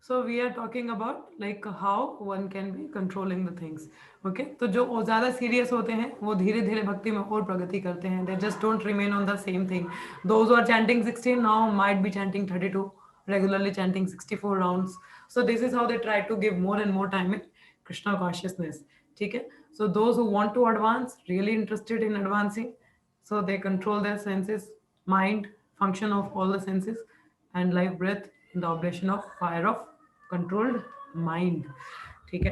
So we are talking about like how one can be controlling the things. Okay, तो जो ज़्यादा serious होते हैं वो धीरे धीरे भक्ति में और प्रगति करते हैं. They just don't remain on the same thing. Those who are chanting 16 now might be chanting 32, regularly chanting 64 rounds. So this is how they try to give more and more time in Krishna consciousness. ठीक है. So those who want to advance, really interested in advancing, so they control their senses, mind, function of all the senses, and life breath in the operation of fire of controlled mind. ठीक है.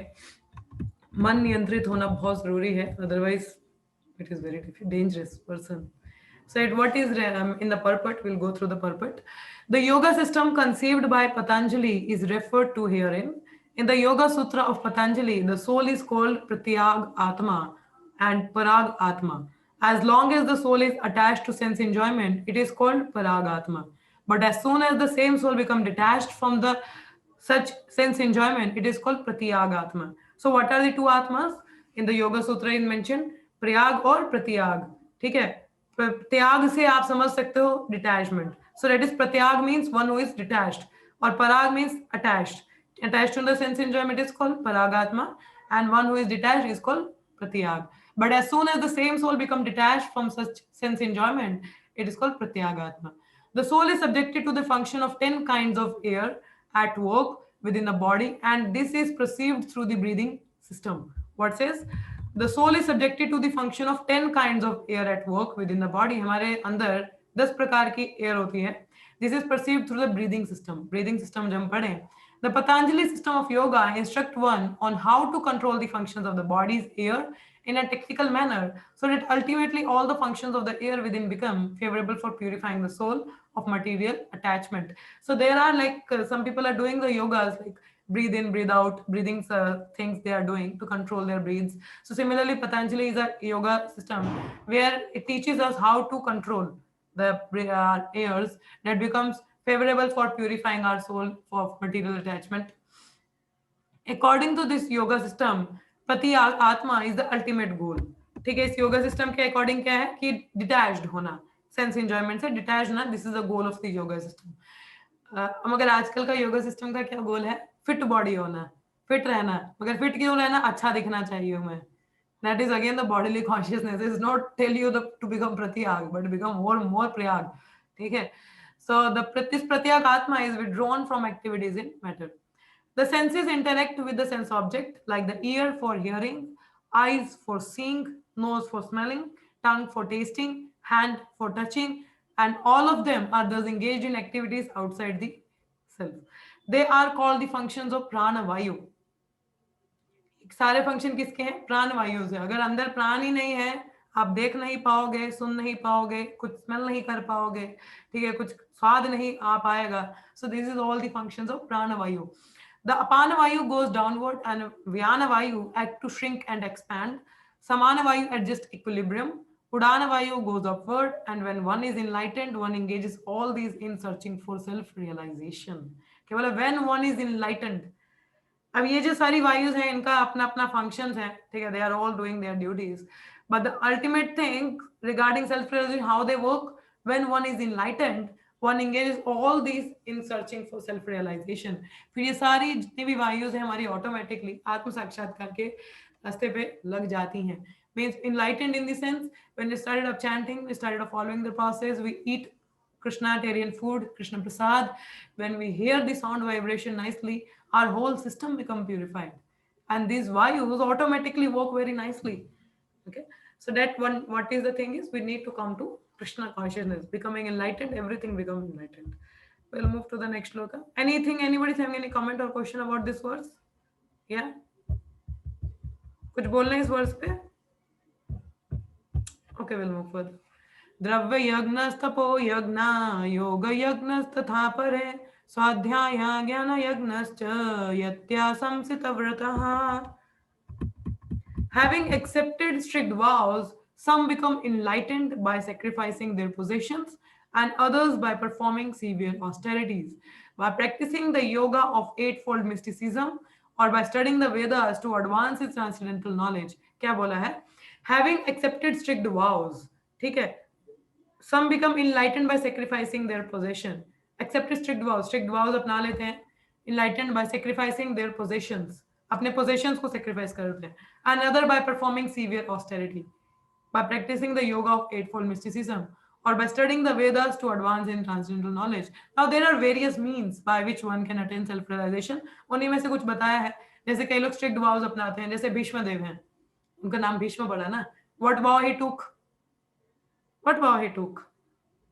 मन नियंत्रित होना बहुत जरूरी है, otherwise it is very dangerous person. So what is in the purport, we'll go through the purport. The yoga system conceived by Patanjali is referred to herein. In the Yoga Sutra of Patanjali, the soul is called Pratyag Atma and Parag Atma. As long as the soul is attached to sense enjoyment, it is called Parag Atma. But as soon as the same soul becomes detached from the such sense enjoyment, it is called Pratyag Atma. So what are the two Atmas? In the Yoga Sutra is mentioned Prayag और Pratyag. ठीक है. त्याग से आप समझ सकते हो detachment. So that is Pratyag means one who is detached, और Parag means attached. Attached to the sense enjoyment is called Paragatma, and one who is detached is called Pratyag. But as soon as the same soul becomes detached from such sense enjoyment, it is called Pratyagatma. The soul is subjected to the function of 10 kinds of air at work within the body, and this is perceived through the breathing system. What says? The soul is subjected to the function of 10 kinds of air at work within the body. हमारे अंदर 10 प्रकार की air होती है. This is perceived through the breathing system. Breathing system जब हम पढ़ें, the Patanjali system of yoga instruct one on how to control the functions of the body's air in a technical manner, so that ultimately all the functions of the air within become favorable for purifying the soul of material attachment. So there are like some people are doing the yogas like breathe in, breathe out, breathing things they are doing to control their breaths. So similarly, Patanjali is a yoga system where it teaches us how to control the airs that becomes favorable for purifying our soul of material attachment. According to this yoga system, पति आत्मा is the ultimate goal. ठीक है. इस yoga system के according क्या है कि detached होना, सेंस एंजॉयमेंट से डिटैच होना, this is the goal of the yoga system. मगर आजकल का योगा सिस्टम का क्या गोल है? फिट बॉडी होना, फिट रहना. मगर फिट क्यों रहना? अच्छा दिखना चाहिए हमें. That is again the bodily consciousness. It is not tell you to become pratyag, but become more prayag. ठीक है. So this pratyag atma is withdrawn from activities in matter. The senses interact with the sense object, like the ear for hearing, eyes for seeing, nose for smelling, tongue for tasting, hand for touching, and all of them are thus engaged in activities outside the self. They are called the functions of prana vayu. सारे function किसके हैं? प्राण वायु से. अगर अंदर प्राण ही नहीं है, आप देख नहीं पाओगे, सुन नहीं पाओगे, कुछ स्मेल नहीं कर पाओगे, ठीक है, कुछ स्वाद नहीं आ पाएगा. सो this is all the functions of प्राण वायु. The apana vayu goes downward and vyana vayu act to shrink and expand. Samana vayu adjusts equilibrium. Udana vayu goes upward, and when one is enlightened, one engages all these in searching for self-realization. केवल when one is enlightened. अब ये जो सारी वायुस हैं इनका अपना अपना functions है. ठीक है. They are all doing their duties, but the ultimate thing regarding self realisation, how they work when one is enlightened, one engages all these in searching for self realisation. फिर ये सारी जितनी भी वायुस हैं हमारी ऑटोमेटिकली आत्म साक्षात्कार के रास्ते पे लग जाती हैं. Means enlightened in the sense when we started off chanting, we started off following the process, we eat Krishnatarian food, Krishna Prasad. When we hear the sound vibration nicely, our whole system become purified, and these vayus automatically work very nicely. Okay, so that one, what is the thing is, we need to come to Krishna consciousness, becoming enlightened, everything becomes enlightened. We'll move to the next shloka. Anything, anybody's having any comment or question about this verse? Yeah, कुछ बोलना है इस verse पे? Okay, we'll move further. द्रव्य यज्ञस्तपो यज्ञ योग यज्ञस्तथा परे स्वाध्याय ज्ञान यज्ञश्च यत्या संसितव्रतः. Having accepted strict vows, some become enlightened by sacrificing their possessions, and others by performing severe austerities. By practicing the yoga of eightfold mysticism, or by studying the Vedas to advance its transcendental knowledge. क्या बोला है? Having accepted strict vows. ठीक है. Some become enlightened by sacrificing their possession. Accept strict vows. Strict vows अपना लेते हैं. enlightened by sacrificing their possessions, अपने possessions को sacrifice करते हैं, another by performing severe austerity, by practicing the yoga of eightfold mysticism, or by studying the Vedas to advance in transcendental knowledge. Now there are various means by which one can attain self realization. उन्हीं में से कुछ बताया है, जैसे कई लोग strict vows अपनाते हैं, जैसे भीष्म देव हैं, उनका नाम भीष्म पड़ा ना, what vow he took, what vow he took,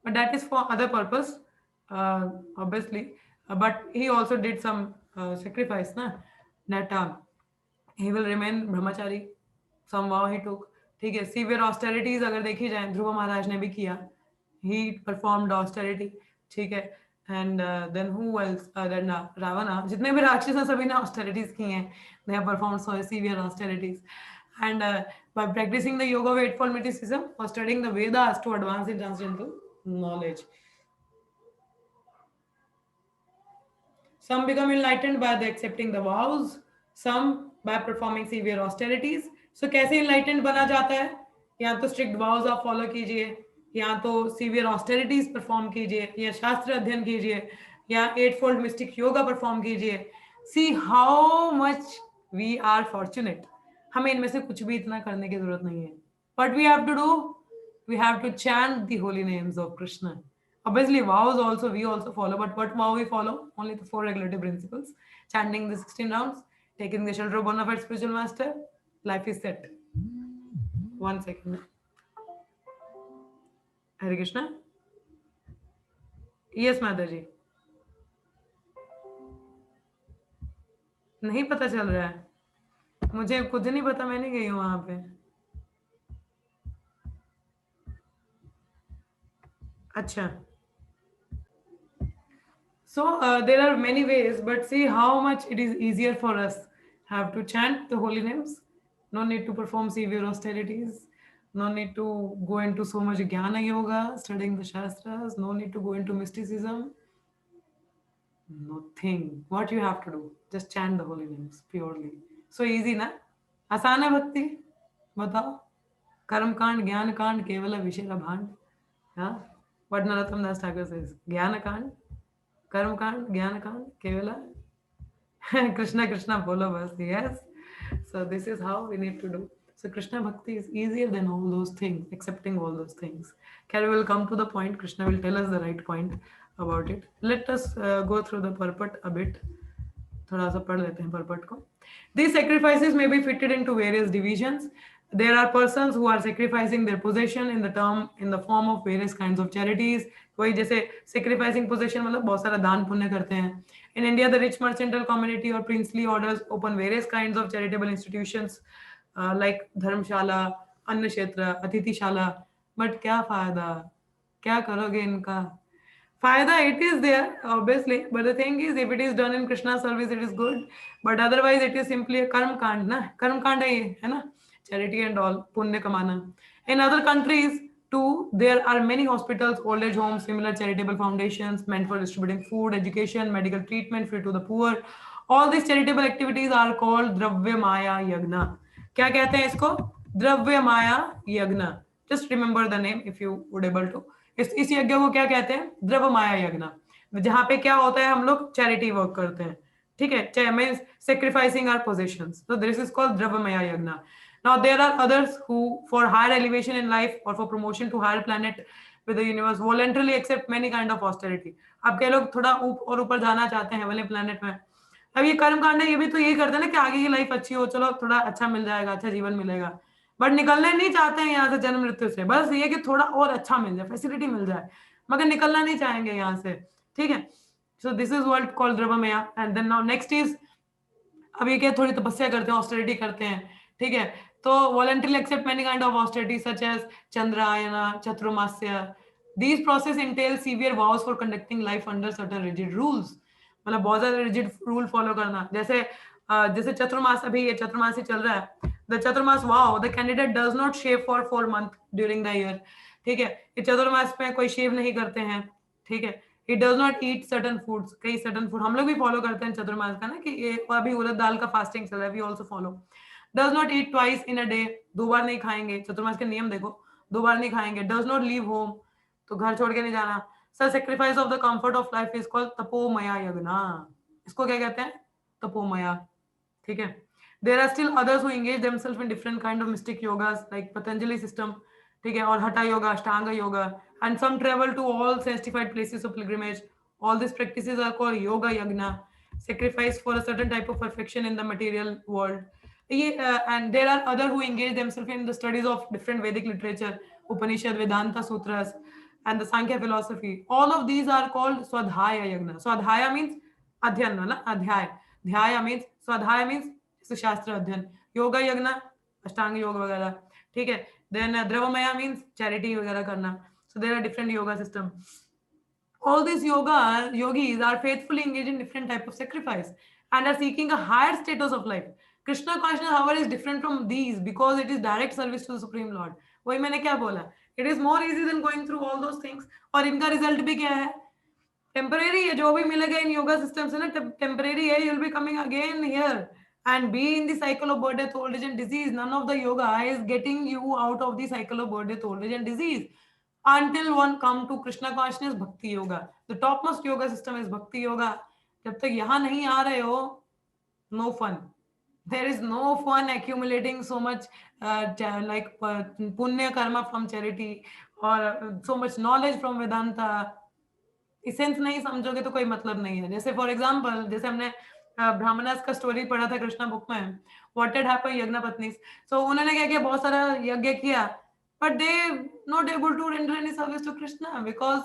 but that is for other purpose, obviously, but he also did some sacrifice na, that he will remain brahmachari, some vow he took. ठीक है, severe austerities अगर देखी जाए, ध्रुव महाराज ने भी किया, he performed austerity, ठीक है, and then who else, then Ravana, जितने भी राक्षस हैं सभी ने austerities की हैं, they have performed so severe austerities, and by practicing the yoga of eightfold mysticism or studying the Vedas to advance in transcendental knowledge. Some become enlightened by the accepting the vows, some by performing severe austerities. So कैसे enlightened बना जाता है? या तो strict vows आप follow कीजिए, या तो severe austerities perform कीजिए, या शास्त्र अध्ययन कीजिए, या eightfold mystic yoga perform कीजिए. See how much we are fortunate. हमें इनमें से कुछ भी इतना करने की जरूरत नहीं है. What we have to do? We have to chant the holy names of Krishna. Obviously, vows also we also follow, but what vow we follow? Only the 4 regulative principles. Chanting the 16 rounds, taking the shelter of bona fide spiritual master, life is set. 1 second. Hare Krishna. Yes, Mataji. नहीं पता चल रहा है, मुझे खुद नहीं पता, मैं नहीं गई हूँ वहां पे. अच्छा. So there are many ways, but see how much it is easier for us. Have to chant the holy names. No need to perform severe austerities. No need to go into so much jnana yoga, studying the shastras. No need to go into mysticism. Nothing. What you have to do? Just chant the holy names purely. So easy, na? आसान है भक्ति. बताओ. कर्म कांड, ज्ञान कांड, केवल विषय भांड. हाँ. What Narottam Das Thakur says. ज्ञान कांड, कर्म कांड, ज्ञान कांड, केवल Krishna Krishna bolo bas. Yes. So this is how we need to do. So Krishna Bhakti is easier than all those things, accepting all those things. Carrie will come to the point. Krishna will tell us the right point about it. Let us go through the purport a bit. थोड़ा सा पढ़ लेते हैं purport को. These sacrifices may be fitted into various divisions. There are persons who are sacrificing their possession in the form of various kinds of charities. वही जैसे sacrificing possession मतलब बहुत सारा दान पुण्य करते हैं. In India, the rich mercantile community or princely orders open various kinds of charitable institutions like धर्मशाला, अन्न क्षेत्र, अतिथिशाला. But क्या फायदा? क्या करोगे इनका? फायदा it is there obviously, but the thing is if it is done in Krishna service it is good, but otherwise it is simply a कर्म कांड ना. कर्म कांड है ये, है ना? Charity and all, पुण्य कमाना. In other countries too, there are many hospitals, old age homes, similar charitable foundations meant for distributing food, education, medical treatment free to the poor. All these charitable activities are called द्रव्य माया यज्ञ. क्या कहते हैं इसको? द्रव्य माया यज्ञ. Just remember the name if you would able to. इस यज्ञ को क्या कहते हैं? द्रव्य माया यज्ञ. जहां पे क्या होता है, हम लोग चैरिटी वर्क करते हैं. ठीक है, means sacrificing our possessions. So this is called द्रव्य माया यज्ञ. Now there are others who, for higher elevation in life or for promotion to higher planet with the universe, voluntarily accept many kind of austerity. अब के लोग थोड़ा और ऊपर जाना चाहते हैं वाले प्लेनेट में. अब ये कर्म कांड है, ये भी तो यही करते हैं ना कि आगे की लाइफ अच्छी हो, चलो थोड़ा अच्छा मिल जाएगा, अच्छा जीवन मिलेगा. बट निकलने नहीं चाहते हैं यहाँ से जन्म मृत्यु से. बस ये कि थोड़ा और अच्छा मिल जाए, फैसिलिटी मिल जाए, मगर निकलना नहीं चाहेंगे यहाँ से. ठीक है. So this is world called द्रव्यमया. And then now next is, अब ये क्या, थोड़ी तपस्या करते हैं, ऑस्टेरिटी करते हैं. ठीक है. तो voluntarily accept many kind of austerity such as chandrayana, chaturmasya. These process entail severe vows for conducting life under certain rigid rules. मतलब बहुत ज्यादा rigid rule follow करना. जैसे चतुर्मास, अभी ये चतुर्मास ही चल रहा है. The chaturmas vow, the candidate does not shave for 4 months during the year. ठीक है. ये चतुर्मास में कोई शेव नहीं करते हैं. ठीक है. He does not eat certain foods. कई certain food हम लोग भी follow करते हैं चतुर्मास का ना, कि ये अभी उड़द दाल का fasting चल रहा है, we also follow. Does not eat twice in a day. 2 बार नहीं खाएंगे. चतुर्मास के नियम देखो, 2 बार नहीं खाएंगे. Does not leave home. तो घर छोड़ के नहीं जाना. So sacrifice of the comfort of life is called तपोमया यज्ञ. इसको क्या कहते हैं? तपोमया, ठीक है। There are still others who engage themselves in different kind of mystic yogas like Patanjali system, ठीक है, और hatha yoga, Ashtanga yoga, and some travel to all sanctified places of pilgrimage. All these practices are called yoga yagna, sacrifice for a certain type of perfection in the material world. And there are other who engage themselves in the studies of different Vedic literature, Upanishad, Vedanta sutras, and the Sankhya philosophy. All of these are called swadhyaya yagna. Swadhyaya means अध्ययन ना, अध्याय. ध्याय means, स्वाध्याय means शास्त्र अध्ययन. योगा यज्ञ, अष्टांग योग वगैरह, ठीक है. देन द्रवमया means चैरिटी वगैरह करना. So there are different yoga system. All these yogis are faithfully engaged in different type of sacrifice and are seeking a higher status of life. Krishna consciousness, however, is different from these because it is direct service to the Supreme Lord. वही मैंने क्या बोला, it is more easy than going through all those things. और इनका result भी क्या है? Temporary है. जो भी मिलेगा इन योगा सिस्टम से ना, टेम्परेरी है. you'll be coming again here and be in the cycle of birth, death, old age and disease. None of the yoga is getting you out of the cycle of birth, death, old age and disease until one come to Krishna consciousness, bhakti yoga. The topmost yoga system is bhakti yoga. जब तक यहाँ नहीं आ रहे हो, no fun. There is no fun accumulating so much like punya karma from charity or so much knowledge from Vedanta. Essence नहीं समझोगे तो कोई मतलब नहीं है. जैसे फॉर एग्जांपल, जैसे हमने ब्राह्मणास का स्टोरी पढ़ा था कृष्णा बुक में, व्हाट हैड हैपेंड यज्ञ पत्नी. सो उन्होंने क्या किया, बहुत सारा यज्ञ किया, but they not able to render any service to Krishna because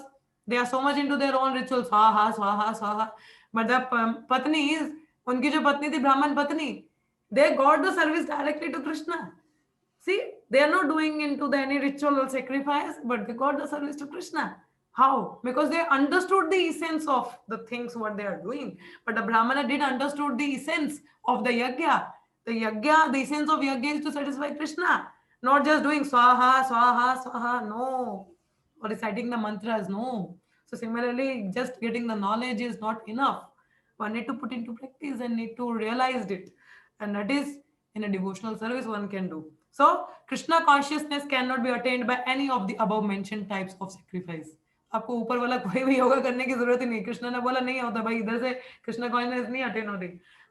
they are so much into their own ritual, स्वाहा स्वाहा स्वाहा. बट द पत्नी, उनकी जो पत्नी थी ब्राह्मण पत्नी, they got the service directly to Krishna. See, they are not doing into the any ritual or sacrifice, but they got the service to Krishna. How? Because they understood the essence of the things what they are doing. But the Brahmana did understood the essence of the yajna. The essence of yajna is to satisfy Krishna, not just doing swaha, swaha, swaha. No. Or reciting the mantras. No. So similarly, just getting the knowledge is not enough. One need to put into practice and need to realize it. And that is in a devotional service one can do. So Krishna consciousness cannot be attained by any of the above mentioned types of sacrifice. आपको ऊपर वाला कोई भी योगा करने की जरूरत ही नहीं. कृष्ण ने बोला नहीं होता भाई, इधर से कृष्ण कॉन्शियसनेस नहीं अटेन होती,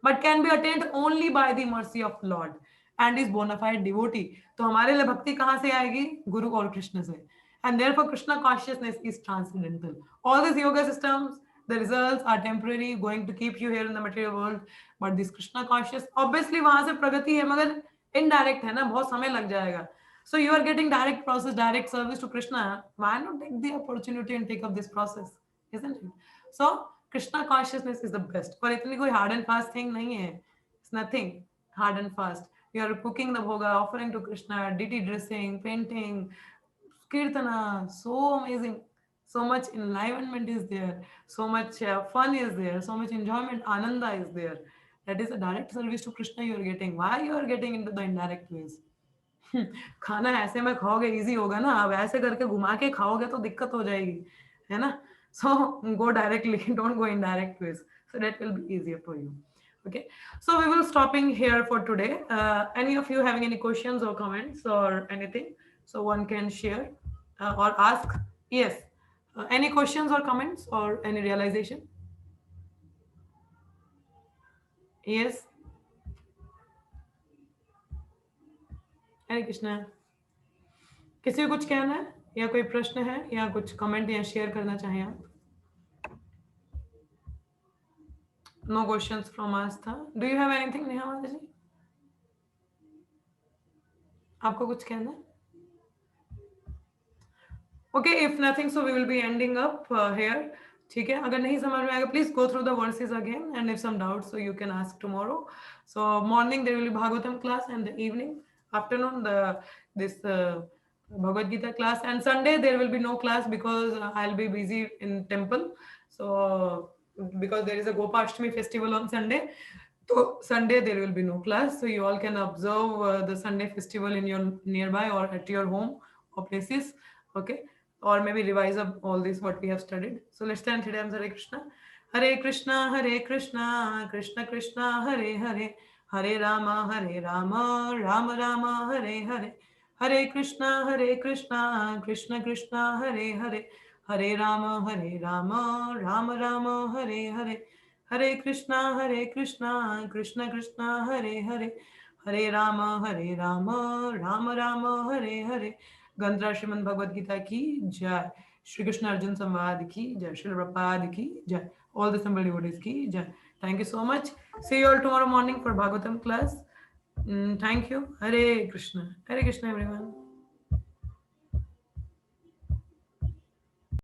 but can be attained only by the mercy of lord and is bona fide devotee. तो हमारे लिए भक्ति कहां से आएगी? गुरु और कृष्ण से. And therefore Krishna consciousness is transcendental. All these yoga systems, the results are temporary, going to keep you here in the material world, but this Krishna conscious obviously वहां से प्रगति है, मगर indirect है ना, बहुत समय लग जाएगा. So you are getting direct process, direct service to Krishna. Why not take the opportunity and take up this process, isn't it? So Krishna consciousness is the best. पर इतनी कोई hard and fast thing नहीं है. It's nothing hard and fast. You are cooking the bhoga, offering to Krishna, deity dressing, painting, kirtana, so amazing. So much enlivenment is there, so much fun is there, so much enjoyment, ananda is there. That is a direct service to Krishna you are getting. Why you are getting into the indirect ways? खाना ऐसे में खाओगे easy होगा ना, अब ऐसे करके घुमा के खाओगे तो दिक्कत हो जाएगी, है ना. So go directly, don't go in direct ways, so that will be easier for you. Okay, so we will stopping here for today. Any of you having any questions or comments or anything, so one can share or ask. Yes, any questions or comments or any realization? Yes. हरे कृष्णा. किसी को कुछ कहना है या कोई प्रश्न है या कुछ कमेंट या शेयर करना चाहें आप? No questions from Aastha. Do you have anything Neha माता जी? आपको कुछ कहना है? Okay, if nothing so we will be ending up here. ठीक है, अगर नहीं समझ में आएगा please go through the verses again and if some doubts so you can ask tomorrow. So morning there will be Bhagavatam class and the evening afternoon this Bhagavad Gita class, and Sunday there will be no class because I'll be busy in temple. So because there is a Gopashtami festival on Sunday, so Sunday there will be no class. So you all can observe the Sunday festival in your nearby or at your home or places. Okay, or maybe revise up all this what we have studied. So let's stand today. Hare Krishna, Hare Krishna, Krishna Krishna, Hare Hare, Hare Rama, Rama Rama, Hare Hare. Hare Krishna, Krishna Krishna, Hare Hare, Hare Rama, Rama Rama, Hare Hare. हरे कृष्णा कृष्णा कृष्णा हरे हरे, हरे राम राम राम हरे हरे। गंत्रा श्रीमद् भगवद गीता की जय। श्री कृष्ण अर्जुन संवाद की जय। श्री प्रपाद की जय। All the simple devotees ki jai. Thank you so much. See you all tomorrow morning for Bhagavatam class. Thank you. Hare Krishna everyone.